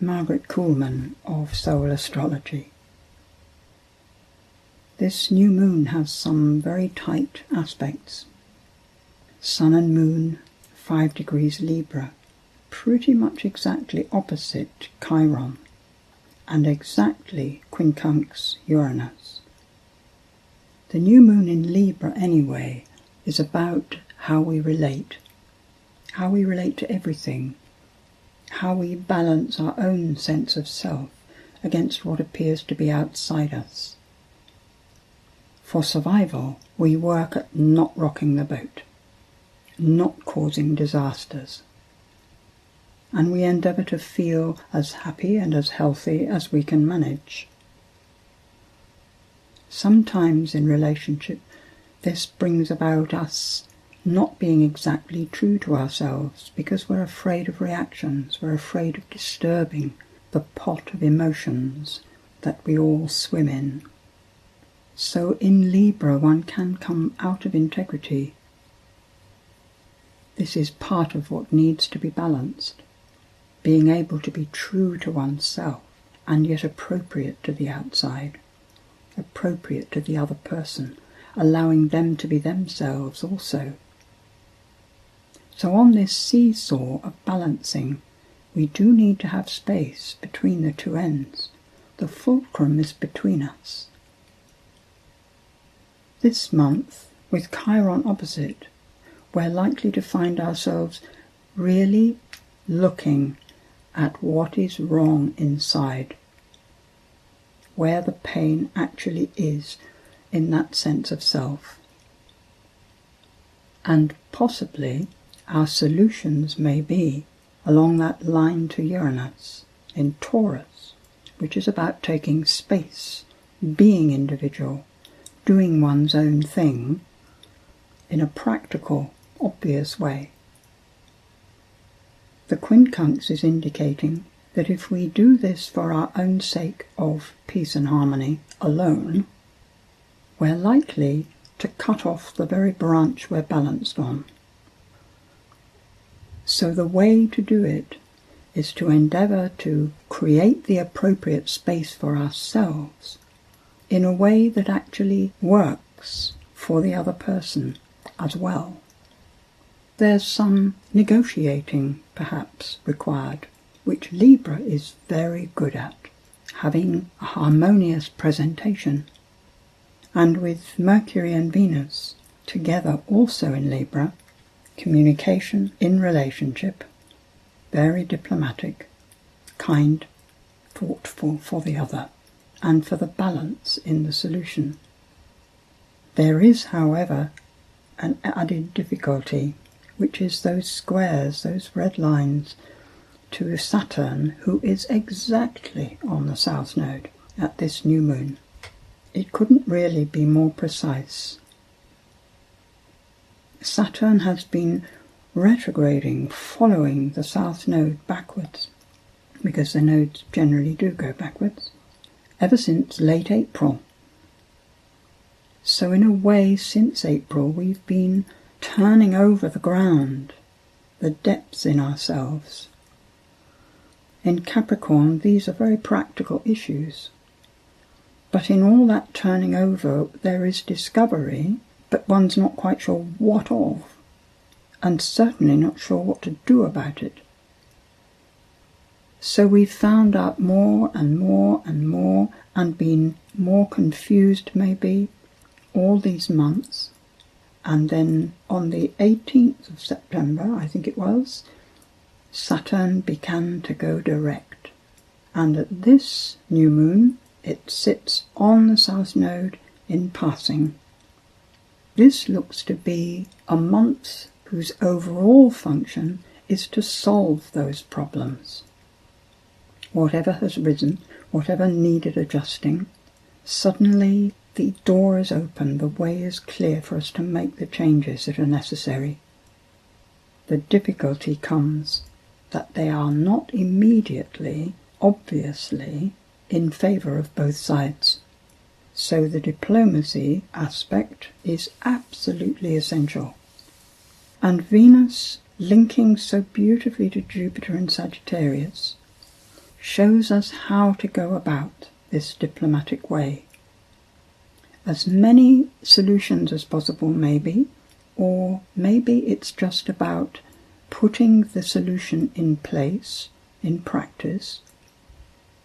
Margaret Kuhlman of Soul Astrology. This new moon has some very tight aspects. Sun and moon, 5 degrees Libra, pretty much exactly opposite Chiron, and exactly quincunx Uranus. The new moon in Libra, anyway, is about how we relate to everything, how we balance our own sense of self against what appears to be outside us. For survival, we work at not rocking the boat, not causing disasters, and we endeavour to feel as happy and as healthy as we can manage. Sometimes in relationship, this brings about us not being exactly true to ourselves because we're afraid of reactions, we're afraid of disturbing the pot of emotions that we all swim in. So in Libra one can come out of integrity. This is part of what needs to be balanced, being able to be true to oneself and yet appropriate to the outside, appropriate to the other person, allowing them to be themselves also. So on this seesaw of balancing, we do need to have space between the two ends. The fulcrum is between us. This month, with Chiron opposite, we're likely to find ourselves really looking at what is wrong inside, where the pain actually is in that sense of self. And possibly our solutions may be along that line to Uranus in Taurus, which is about taking space, being individual, doing one's own thing in a practical, obvious way. The quincunx is indicating that if we do this for our own sake of peace and harmony alone, we're likely to cut off the very branch we're balanced on. So the way to do it is to endeavour to create the appropriate space for ourselves in a way that actually works for the other person as well. There's some negotiating, perhaps, required, which Libra is very good at, having a harmonious presentation. And with Mercury and Venus together also in Libra, communication in relationship, very diplomatic, kind, thoughtful for the other, and for the balance in the solution. There is, however, an added difficulty, which is those squares, those red lines, to Saturn, who is exactly on the South Node at this new moon. It couldn't really be more precise. Saturn has been retrograding, following the South Node backwards, because the nodes generally do go backwards, ever since late April. So in a way, since April, we've been turning over the ground, the depths in ourselves. In Capricorn, these are very practical issues. But in all that turning over, there is discovery, but one's not quite sure what of, and certainly not sure what to do about it. So we've found out more and more and more, and been more confused maybe, all these months. And then on the 18th of September, I think it was, Saturn began to go direct. And at this new moon, it sits on the South Node in passing. This looks to be a month whose overall function is to solve those problems. Whatever has risen, whatever needed adjusting, suddenly the door is open, the way is clear for us to make the changes that are necessary. The difficulty comes that they are not immediately, obviously, in favour of both sides. So the diplomacy aspect is absolutely essential. And Venus, linking so beautifully to Jupiter and Sagittarius, shows us how to go about this diplomatic way. As many solutions as possible maybe, or maybe it's just about putting the solution in place, in practice,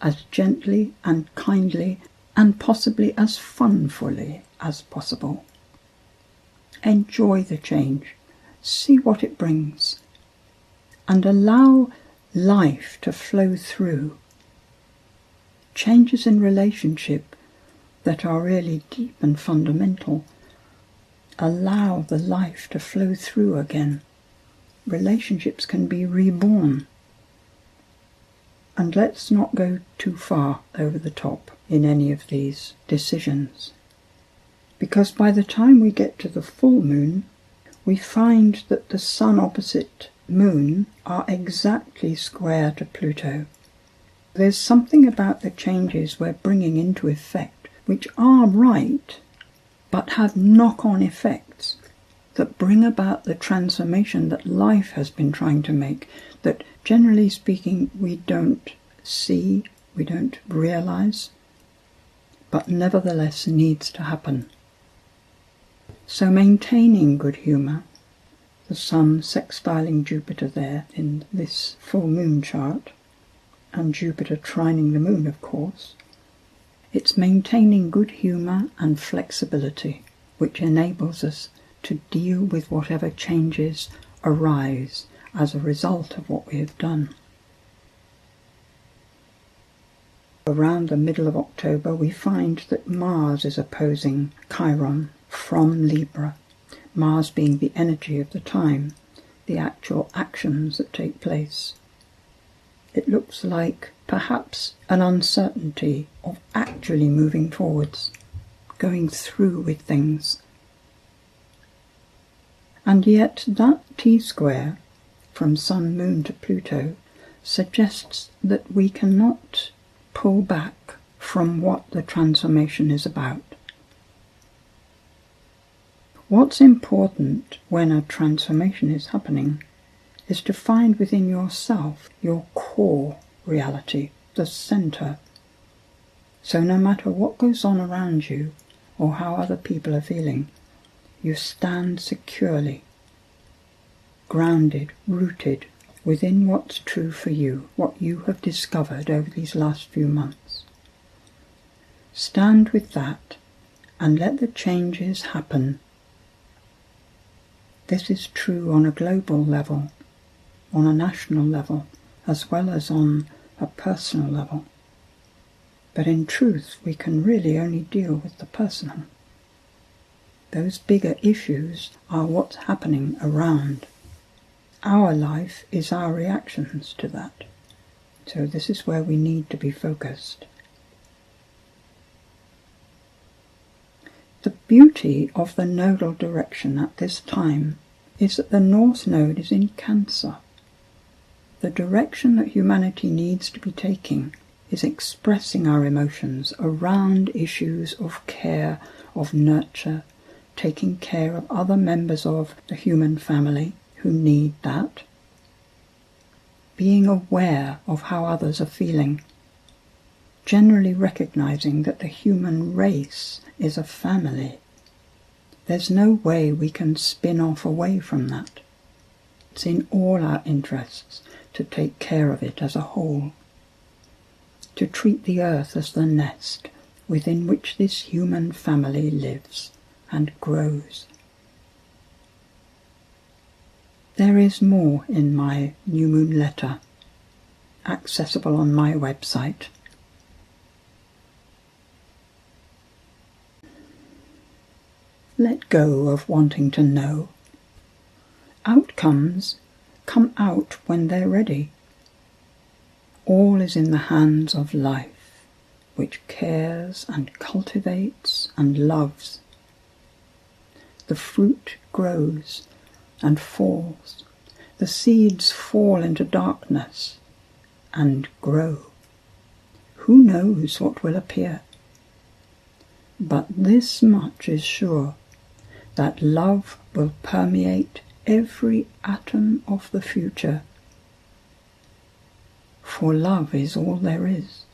as gently and kindly and possibly as funfully as possible. Enjoy the change, see what it brings, and allow life to flow through. Changes in relationship that are really deep and fundamental, allow the life to flow through again. Relationships can be reborn. And let's not go too far over the top in any of these decisions, because by the time we get to the full moon, we find that the Sun opposite Moon are exactly square to Pluto. There's something about the changes we're bringing into effect which are right, but have knock-on effects that bring about the transformation that life has been trying to make, that generally speaking we don't see, we don't realize, but nevertheless needs to happen. So maintaining good humour, the Sun sextiling Jupiter there in this full moon chart, and Jupiter trining the moon, of course, it's maintaining good humour and flexibility, which enables us to deal with whatever changes arise as a result of what we have done. Around the middle of October, we find that Mars is opposing Chiron from Libra, Mars being the energy of the time, the actual actions that take place. It looks like perhaps an uncertainty of actually moving forwards, going through with things. And yet that T-square from Sun, Moon to Pluto suggests that we cannot pull back from what the transformation is about. What's important when a transformation is happening is to find within yourself your core reality, the centre. So no matter what goes on around you or how other people are feeling, you stand securely, grounded, rooted within what's true for you, what you have discovered over these last few months. Stand with that and let the changes happen. This is true on a global level, on a national level, as well as on a personal level. But in truth, we can really only deal with the personal. Those bigger issues are what's happening around. Our life is our reactions to that. So this is where we need to be focused. The beauty of the nodal direction at this time is that the North Node is in Cancer. The direction that humanity needs to be taking is expressing our emotions around issues of care, of nurture, taking care of other members of the human family who need that, being aware of how others are feeling, generally recognizing that the human race is a family. There's no way we can spin off away from that. It's in all our interests to take care of it as a whole, to treat the earth as the nest within which this human family lives and grows. There is more in my new moon letter, accessible on my website. Let go of wanting to know. Outcomes come out when they're ready. All is in the hands of life, which cares and cultivates and loves. The fruit grows and falls. The seeds fall into darkness and grow. Who knows what will appear? But this much is sure, that love will permeate every atom of the future. for love is all there is.